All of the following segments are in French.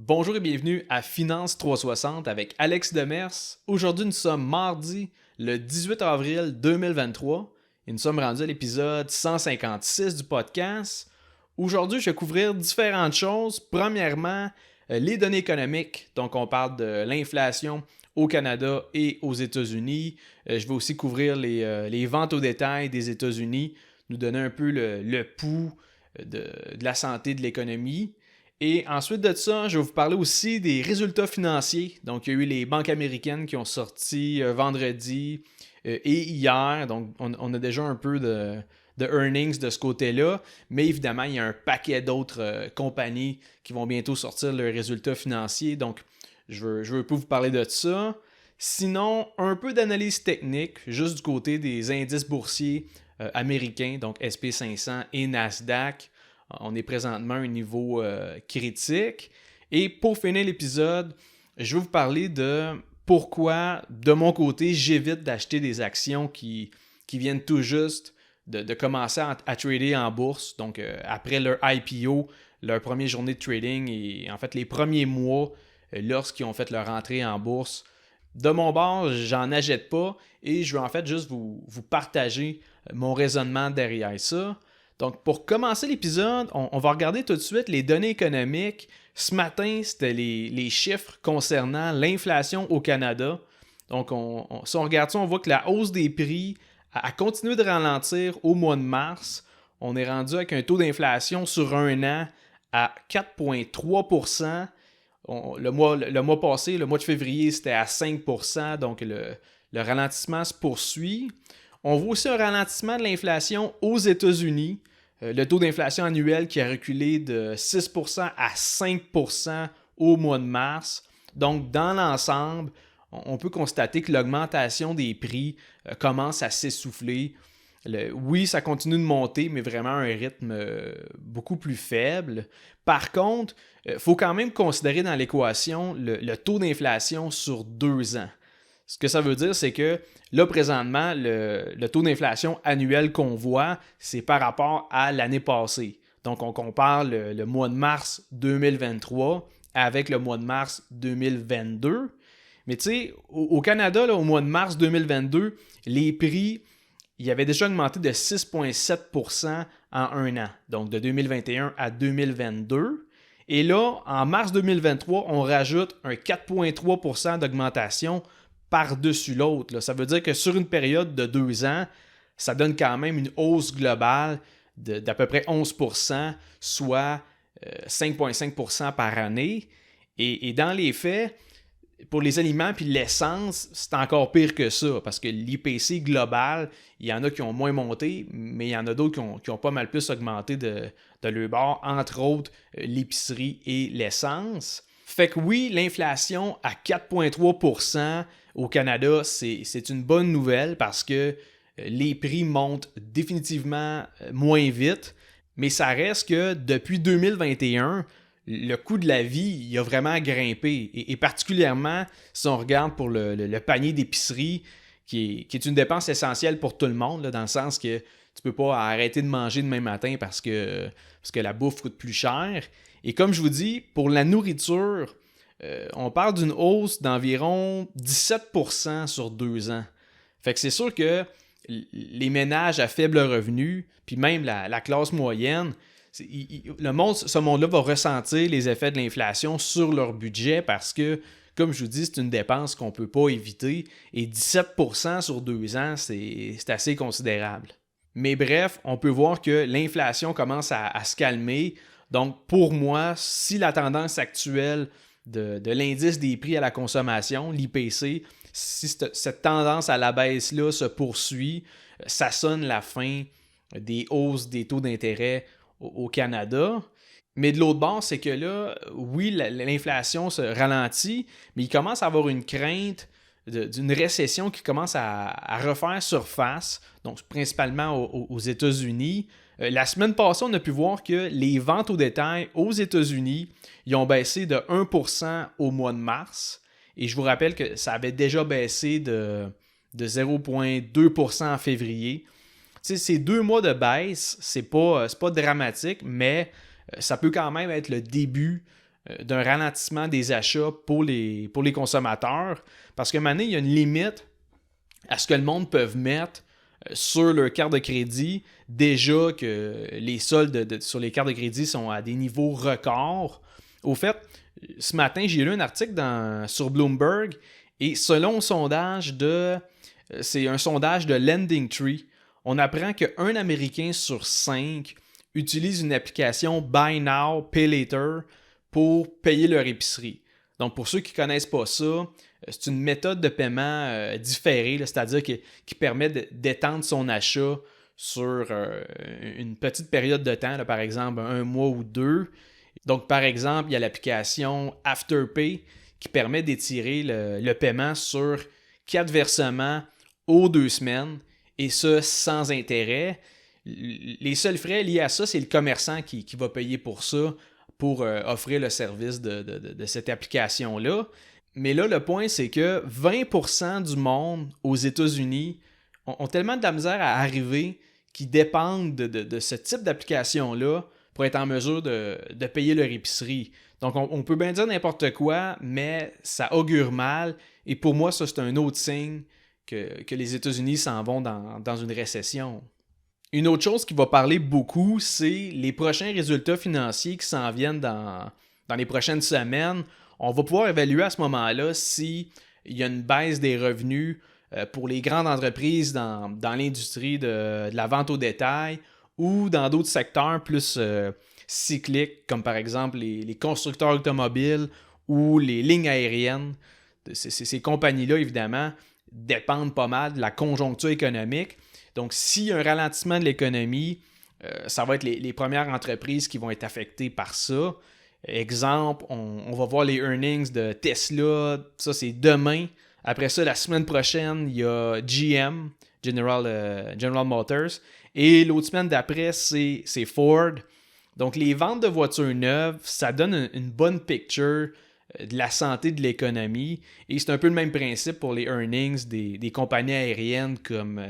Bonjour et bienvenue à Finance 360 avec Alex Demers. Aujourd'hui, nous sommes mardi, le 18 avril 2023 et nous sommes rendus à l'épisode 156 du podcast. Aujourd'hui, je vais couvrir différentes choses. Premièrement, les données économiques. Donc, on parle de l'inflation au Canada et aux États-Unis. Je vais aussi couvrir les ventes au détail des États-Unis, nous donner un peu le pouls de la santé de l'économie. Et ensuite de ça, je vais vous parler aussi des résultats financiers. Donc, il y a eu les banques américaines qui ont sorti vendredi et hier. Donc, on a déjà un peu de earnings de ce côté-là. Mais évidemment, il y a un paquet d'autres compagnies qui vont bientôt sortir leurs résultats financiers. Donc, je veux pas vous parler de ça. Sinon, un peu d'analyse technique, juste du côté des indices boursiers américains, donc SP500 et Nasdaq. On est présentement à un niveau critique. Et pour finir l'épisode, je vais vous parler de pourquoi, de mon côté, j'évite d'acheter des actions qui viennent tout juste de commencer à trader en bourse. Donc, après leur IPO, leur première journée de trading et en fait les premiers mois lorsqu'ils ont fait leur entrée en bourse. De mon bord, j'en achète pas et je vais en fait juste vous partager mon raisonnement derrière ça. Donc, pour commencer l'épisode, on va regarder tout de suite les données économiques. Ce matin, c'était les chiffres concernant l'inflation au Canada. Donc, si on regarde ça, on voit que la hausse des prix a continué de ralentir au mois de mars. On est rendu avec un taux d'inflation sur un an à 4,3 %. Le mois passé, le mois de février, c'était à 5 %. Donc, le ralentissement se poursuit. On voit aussi un ralentissement de l'inflation aux États-Unis. Le taux d'inflation annuel qui a reculé de 6 % à 5 % au mois de mars. Donc, dans l'ensemble, on peut constater que l'augmentation des prix commence à s'essouffler. Oui, ça continue de monter, mais vraiment à un rythme beaucoup plus faible. Par contre, il faut quand même considérer dans l'équation le taux d'inflation sur 2 ans. Ce que ça veut dire, c'est que là, présentement, le taux d'inflation annuel qu'on voit, c'est par rapport à l'année passée. Donc, on compare le mois de mars 2023 avec le mois de mars 2022. Mais tu sais, au Canada, là, au mois de mars 2022, les prix, ils avaient déjà augmenté de 6,7 % en un an. Donc, de 2021 à 2022. Et là, en mars 2023, on rajoute un 4,3 % d'augmentation par-dessus l'autre. Là. Ça veut dire que sur une période de 2 ans, ça donne quand même une hausse globale d'à peu près 11 %, soit 5,5 % par année. Et dans les faits, pour les aliments puis l'essence, c'est encore pire que ça, parce que l'IPC global, il y en a qui ont moins monté, mais il y en a d'autres qui ont pas mal plus augmenté de leur bord, entre autres l'épicerie et l'essence. Fait que oui, l'inflation à 4,3 % au Canada, c'est une bonne nouvelle parce que les prix montent définitivement moins vite, mais ça reste que depuis 2021, le coût de la vie il a vraiment grimpé. Et particulièrement, si on regarde pour le panier d'épicerie, qui est une dépense essentielle pour tout le monde, là, dans le sens que tu peux pas arrêter de manger demain matin parce que la bouffe coûte plus cher. Et comme je vous dis, pour la nourriture, on parle d'une hausse d'environ 17 % sur 2 ans. Fait que c'est sûr que les ménages à faible revenu, puis même la classe moyenne, ce monde-là va ressentir les effets de l'inflation sur leur budget parce que, comme je vous dis, c'est une dépense qu'on ne peut pas éviter. Et 17 % sur 2 ans, c'est assez considérable. Mais bref, on peut voir que l'inflation commence à se calmer. Donc, pour moi, si la tendance actuelle de l'indice des prix à la consommation, l'IPC, si cette tendance à la baisse-là se poursuit, ça sonne la fin des hausses des taux d'intérêt au Canada. Mais de l'autre bord, c'est que là, oui, l'inflation se ralentit, mais il commence à avoir une crainte d'une récession qui commence à refaire surface, donc principalement aux États-Unis. La semaine passée, on a pu voir que les ventes au détail aux États-Unis, ils ont baissé de 1 % au mois de mars. Et je vous rappelle que ça avait déjà baissé de 0,2 % en février. Tu sais, ces 2 mois de baisse, c'est pas dramatique, mais ça peut quand même être le début d'un ralentissement des achats pour les consommateurs. Parce qu'à un moment donné, il y a une limite à ce que le monde peut mettre sur leur carte de crédit. Déjà que les soldes sur les cartes de crédit sont à des niveaux records. Au fait, ce matin, j'ai lu un article sur Bloomberg et selon c'est un sondage de LendingTree, on apprend qu'un Américain sur 5 utilise une application Buy Now, Pay Later pour payer leur épicerie. Donc, pour ceux qui ne connaissent pas ça, c'est une méthode de paiement différée, c'est-à-dire qui permet d'étendre son achat sur une petite période de temps, là, par exemple 1 mois ou 2. Donc, par exemple, il y a l'application Afterpay qui permet d'étirer le paiement sur 4 versements aux 2 semaines, et ça sans intérêt. Les seuls frais liés à ça, c'est le commerçant qui va payer pour ça, pour offrir le service de cette application-là. Mais là, le point, c'est que 20% du monde aux États-Unis ont tellement de la misère à arriver qu'ils dépendent de ce type d'application-là pour être en mesure de payer leur épicerie. Donc, on peut bien dire n'importe quoi, mais ça augure mal. Et pour moi, ça, c'est un autre signe que les États-Unis s'en vont dans une récession. Une autre chose qui va parler beaucoup, c'est les prochains résultats financiers qui s'en viennent dans les prochaines semaines. On va pouvoir évaluer à ce moment-là s'il y a une baisse des revenus pour les grandes entreprises dans l'industrie de la vente au détail ou dans d'autres secteurs plus cycliques, comme par exemple les constructeurs automobiles ou les lignes aériennes. Ces compagnies-là, évidemment, dépendent pas mal de la conjoncture économique. Donc, s'il y a un ralentissement de l'économie, ça va être les premières entreprises qui vont être affectées par ça. Exemple, on va voir les earnings de Tesla, ça c'est demain. Après ça, la semaine prochaine, il y a GM, General Motors. Et l'autre semaine d'après, c'est Ford. Donc, les ventes de voitures neuves, ça donne une bonne picture de la santé de l'économie. Et c'est un peu le même principe pour les earnings des compagnies aériennes comme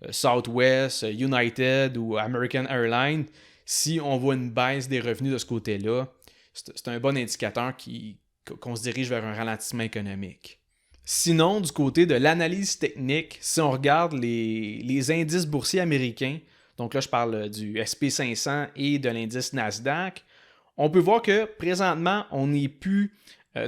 Southwest, United ou American Airlines. Si on voit une baisse des revenus de ce côté-là, c'est un bon indicateur qu'on se dirige vers un ralentissement économique. Sinon, du côté de l'analyse technique, si on regarde les indices boursiers américains, donc là je parle du SP500 et de l'indice Nasdaq, on peut voir que présentement, on n'est plus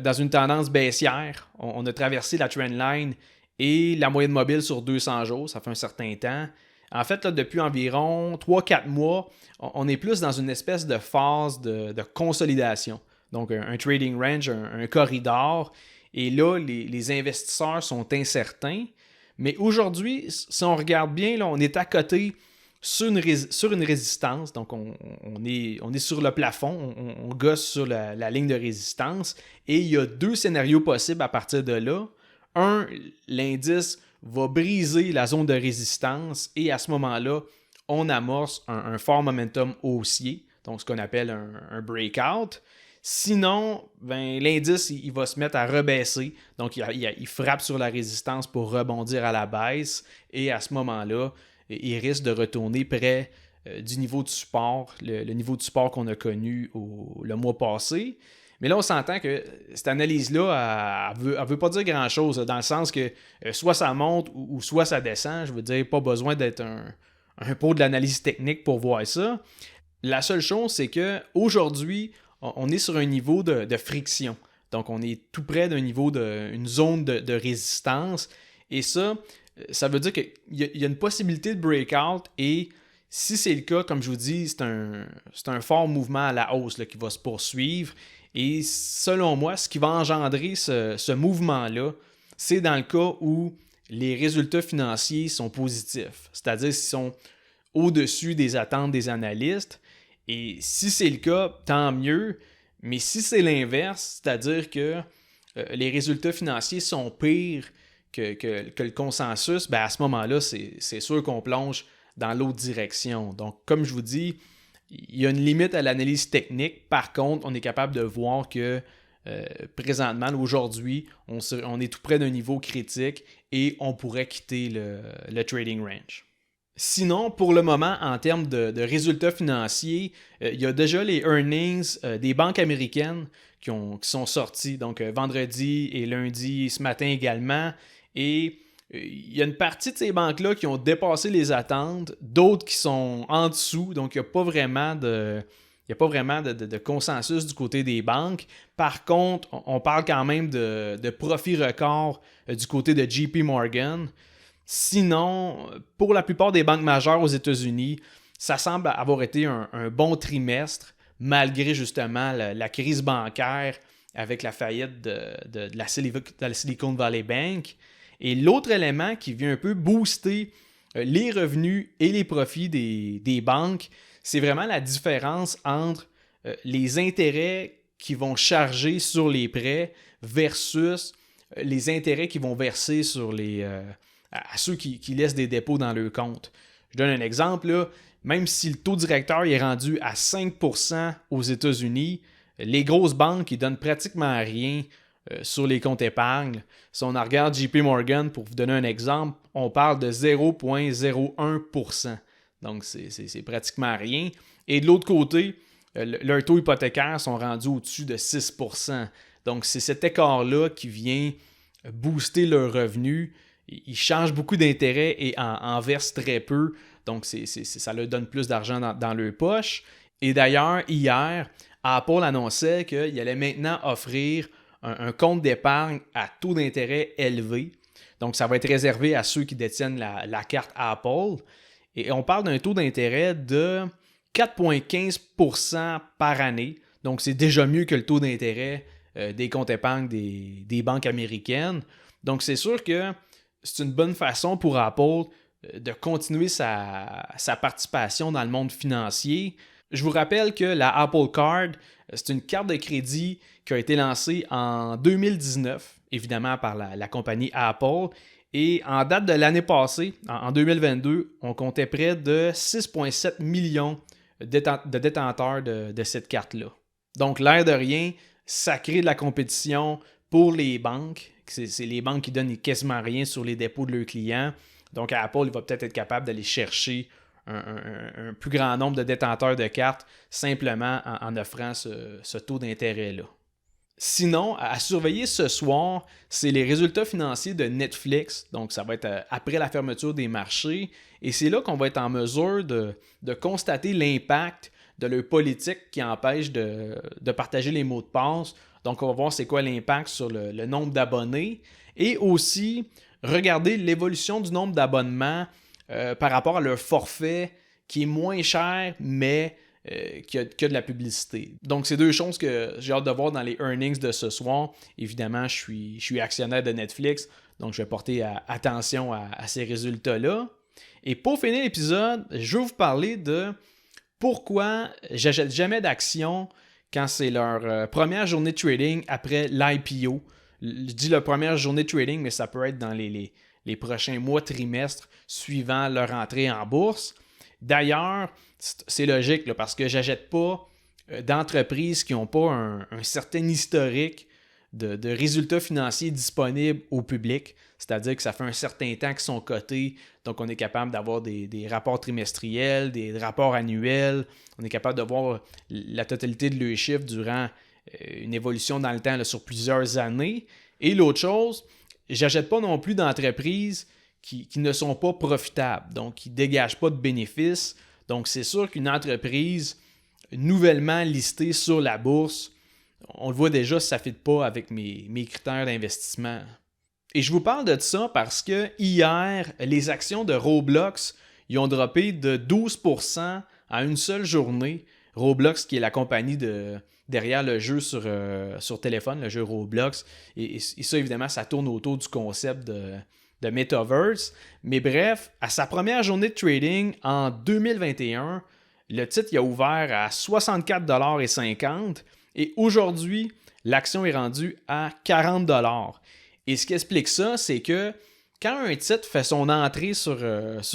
dans une tendance baissière. On a traversé la trendline et la moyenne mobile sur 200 jours, ça fait un certain temps. En fait, là, depuis environ 3-4 mois, on est plus dans une espèce de phase de consolidation. Donc, un trading range, un corridor. Et là, les investisseurs sont incertains. Mais aujourd'hui, si on regarde bien, là, on est à côté sur une résistance. Donc, on est sur le plafond, on gosse sur la ligne de résistance. Et il y a 2 scénarios possibles à partir de là. Un, l'indice va briser la zone de résistance et à ce moment-là, on amorce un fort momentum haussier, donc ce qu'on appelle un breakout. Sinon, l'indice il va se mettre à rebaisser, donc il frappe sur la résistance pour rebondir à la baisse et à ce moment-là, il risque de retourner près du niveau de support, le niveau de support qu'on a connu le mois passé. Mais là, on s'entend que cette analyse-là, elle veut pas dire grand-chose, dans le sens que soit ça monte ou soit ça descend. Je veux dire, pas besoin d'être un pro de l'analyse technique pour voir ça. La seule chose, c'est qu'aujourd'hui, on est sur un niveau de friction. Donc, on est tout près d'un niveau une zone de résistance. Et ça veut dire qu'il y a une possibilité de breakout et si c'est le cas, comme je vous dis, c'est un fort mouvement à la hausse là, qui va se poursuivre. Et selon moi, ce qui va engendrer ce mouvement-là, c'est dans le cas où les résultats financiers sont positifs, c'est-à-dire s'ils sont au-dessus des attentes des analystes. Et si c'est le cas, tant mieux. Mais si c'est l'inverse, c'est-à-dire que les résultats financiers sont pires que le consensus, à ce moment-là, c'est sûr qu'on plonge dans l'autre direction. Donc, comme je vous dis, il y a une limite à l'analyse technique. Par contre, on est capable de voir que présentement, aujourd'hui, on est tout près d'un niveau critique et on pourrait quitter le trading range. Sinon, pour le moment, en termes de résultats financiers, il y a déjà les earnings des banques américaines qui sont sortis, donc vendredi et lundi, ce matin également. Et il y a une partie de ces banques-là qui ont dépassé les attentes, d'autres qui sont en dessous, donc il n'y a pas vraiment de consensus du côté des banques. Par contre, on parle quand même de profits records du côté de JP Morgan. Sinon, pour la plupart des banques majeures aux États-Unis, ça semble avoir été un bon trimestre, malgré justement la crise bancaire avec la faillite de la Silicon Valley Bank. Et l'autre élément qui vient un peu booster les revenus et les profits des banques, c'est vraiment la différence entre les intérêts qui vont charger sur les prêts versus les intérêts qui vont verser sur à ceux qui laissent des dépôts dans leur compte. Je donne un exemple, là. Même si le taux directeur est rendu à 5% aux États-Unis, les grosses banques ne donnent pratiquement rien sur les comptes épargne. Si on regarde JP Morgan, pour vous donner un exemple, on parle de 0,01%. Donc, c'est pratiquement rien. Et de l'autre côté, leurs taux hypothécaires sont rendus au-dessus de 6%. Donc, c'est cet écart-là qui vient booster leurs revenus. Ils changent beaucoup d'intérêts et en versent très peu. Donc, ça leur donne plus d'argent dans leur poche. Et d'ailleurs, hier, Apple annonçait qu'il allait maintenant offrir un compte d'épargne à taux d'intérêt élevé. Donc, ça va être réservé à ceux qui détiennent la carte Apple. Et on parle d'un taux d'intérêt de 4,15% par année. Donc, c'est déjà mieux que le taux d'intérêt des comptes épargne des banques américaines. Donc, c'est sûr que c'est une bonne façon pour Apple de continuer sa participation dans le monde financier. Je vous rappelle que la Apple Card, c'est une carte de crédit qui a été lancée en 2019, évidemment par la compagnie Apple. Et en date de l'année passée, en 2022, on comptait près de 6,7 millions de détenteurs de cette carte-là. Donc, l'air de rien, ça crée de la compétition pour les banques. C'est les banques qui donnent quasiment rien sur les dépôts de leurs clients. Donc, Apple, il va peut-être être capable d'aller chercher un plus grand nombre de détenteurs de cartes simplement en offrant ce taux d'intérêt-là. Sinon, à surveiller ce soir, c'est les résultats financiers de Netflix. Donc, ça va être après la fermeture des marchés. Et c'est là qu'on va être en mesure de constater l'impact de leur politique qui empêche de partager les mots de passe. Donc, on va voir c'est quoi l'impact sur le nombre d'abonnés. Et aussi, regarder l'évolution du nombre d'abonnements par rapport à leur forfait qui est moins cher, mais qui a de la publicité. Donc, c'est deux choses que j'ai hâte de voir dans les earnings de ce soir. Évidemment, je suis actionnaire de Netflix, donc je vais porter attention à ces résultats-là. Et pour finir l'épisode, je vais vous parler de pourquoi j'achète jamais d'actions quand c'est leur première journée de trading après l'IPO. Je dis la première journée de trading, mais ça peut être dans les prochains mois, trimestres suivant leur entrée en bourse. D'ailleurs, c'est logique là, parce que je n'achète pas d'entreprises qui n'ont pas un certain historique de résultats financiers disponibles au public. C'est-à-dire que ça fait un certain temps qu'ils sont cotés, donc on est capable d'avoir des rapports trimestriels, des rapports annuels, on est capable de voir la totalité de leurs chiffres durant une évolution dans le temps là, sur plusieurs années. Et l'autre chose, j'achète pas non plus d'entreprises qui ne sont pas profitables, donc qui ne dégagent pas de bénéfices. Donc c'est sûr qu'une entreprise nouvellement listée sur la bourse, on le voit déjà, ça ne fit pas avec mes critères d'investissement. Et je vous parle de ça parce que hier, les actions de Roblox ils ont droppé de 12% à une seule journée. Roblox, qui est la compagnie derrière le jeu sur téléphone, le jeu Roblox. Et ça, évidemment, ça tourne autour du concept de Metaverse. Mais bref, à sa première journée de trading en 2021, le titre il a ouvert à 64,50$ et aujourd'hui, l'action est rendue à 40$. Et ce qui explique ça, c'est que quand un titre fait son entrée sur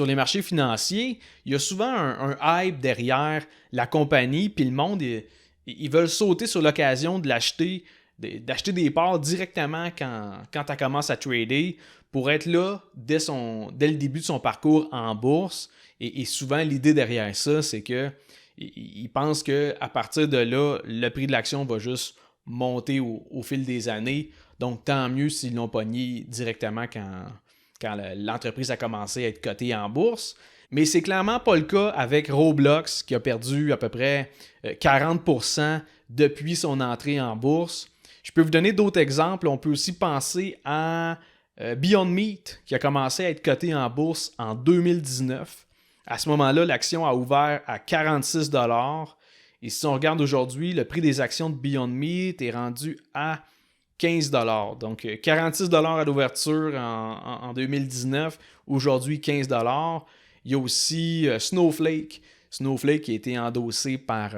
les marchés financiers, il y a souvent un hype derrière la compagnie, puis le monde, ils veulent sauter sur l'occasion de l'acheter, d'acheter des parts directement quand elle commence à trader pour être là dès le début de son parcours en bourse. Et souvent, l'idée derrière ça, c'est qu'il pense qu'à partir de là, le prix de l'action va juste monter au fil des années. Donc, tant mieux s'ils l'ont pogné directement quand l'entreprise a commencé à être cotée en bourse. Mais c'est clairement pas le cas avec Roblox, qui a perdu à peu près 40% depuis son entrée en bourse. Je peux vous donner d'autres exemples. On peut aussi penser à Beyond Meat, qui a commencé à être coté en bourse en 2019. À ce moment-là, l'action a ouvert à 46 $. Et si on regarde aujourd'hui, le prix des actions de Beyond Meat est rendu à 15 $. Donc, 46 $ à l'ouverture en 2019. Aujourd'hui, 15 $. Il y a aussi Snowflake. Snowflake qui a été endossé par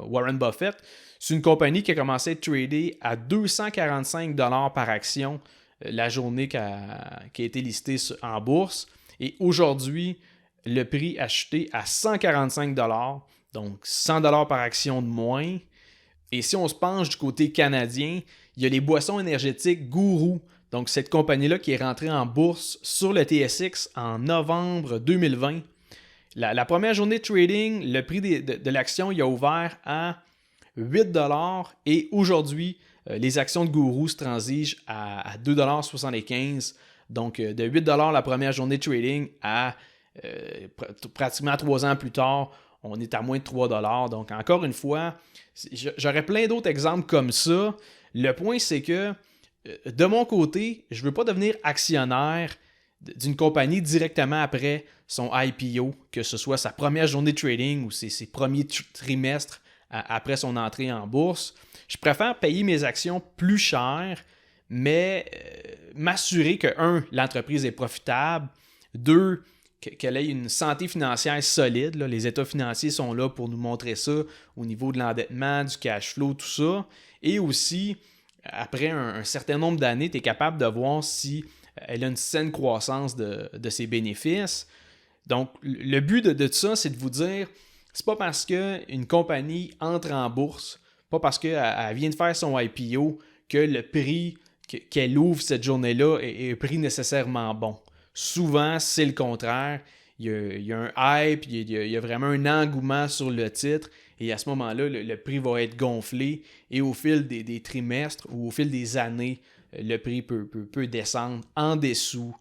Warren Buffett. C'est une compagnie qui a commencé à être tradée à 245 $ par action la journée qui a été listée en bourse. Et aujourd'hui, le prix a chuté à 145 $, donc 100 $ par action de moins. Et si on se penche du côté canadien, il y a les boissons énergétiques Guru. Donc, cette compagnie-là qui est rentrée en bourse sur le TSX en novembre 2020. La première journée de trading, le prix de l'action il a ouvert à 8 $ et aujourd'hui, les actions de Guru se transigent à 2,75 $. Donc, de 8 $ la première journée de trading à pratiquement 3 ans plus tard, on est à moins de 3 $. Donc, encore une fois, j'aurais plein d'autres exemples comme ça. Le point, c'est que de mon côté, je ne veux pas devenir actionnaire d'une compagnie directement après son IPO, que ce soit sa première journée de trading ou ses premiers trimestres après son entrée en bourse. Je préfère payer mes actions plus cher, mais m'assurer que, 1, l'entreprise est profitable, 2, qu'elle ait une santé financière solide. Là. Les états financiers sont là pour nous montrer ça au niveau de l'endettement, du cash flow, tout ça. Et aussi, après un certain nombre d'années, tu es capable de voir si elle a une saine croissance de ses bénéfices. Donc, le but de tout ça, c'est de vous dire, c'est pas parce qu'une compagnie entre en bourse, pas parce qu'elle vient de faire son IPO, que le prix qu'elle ouvre cette journée-là est un prix nécessairement bon. Souvent, c'est le contraire. Il y a un hype, il y a vraiment un engouement sur le titre. Et à ce moment-là, le prix va être gonflé. Et au fil des trimestres ou au fil des années, le prix peut descendre en dessous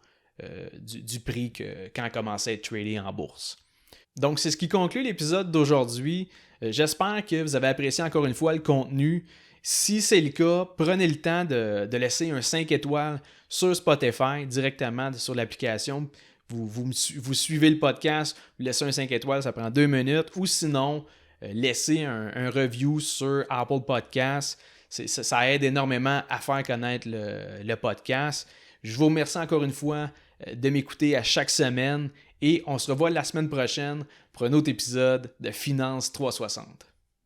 du prix quand elle commence à être tradé en bourse. Donc, c'est ce qui conclut l'épisode d'aujourd'hui. J'espère que vous avez apprécié encore une fois le contenu. Si c'est le cas, prenez le temps de laisser un 5 étoiles sur Spotify, directement sur l'application. Vous suivez le podcast, vous laissez un 5 étoiles, ça prend 2 minutes. Ou sinon, laissez un review sur Apple Podcasts. Ça aide énormément à faire connaître le podcast. Je vous remercie encore une fois de m'écouter à chaque semaine et on se revoit la semaine prochaine pour un autre épisode de Finance 360.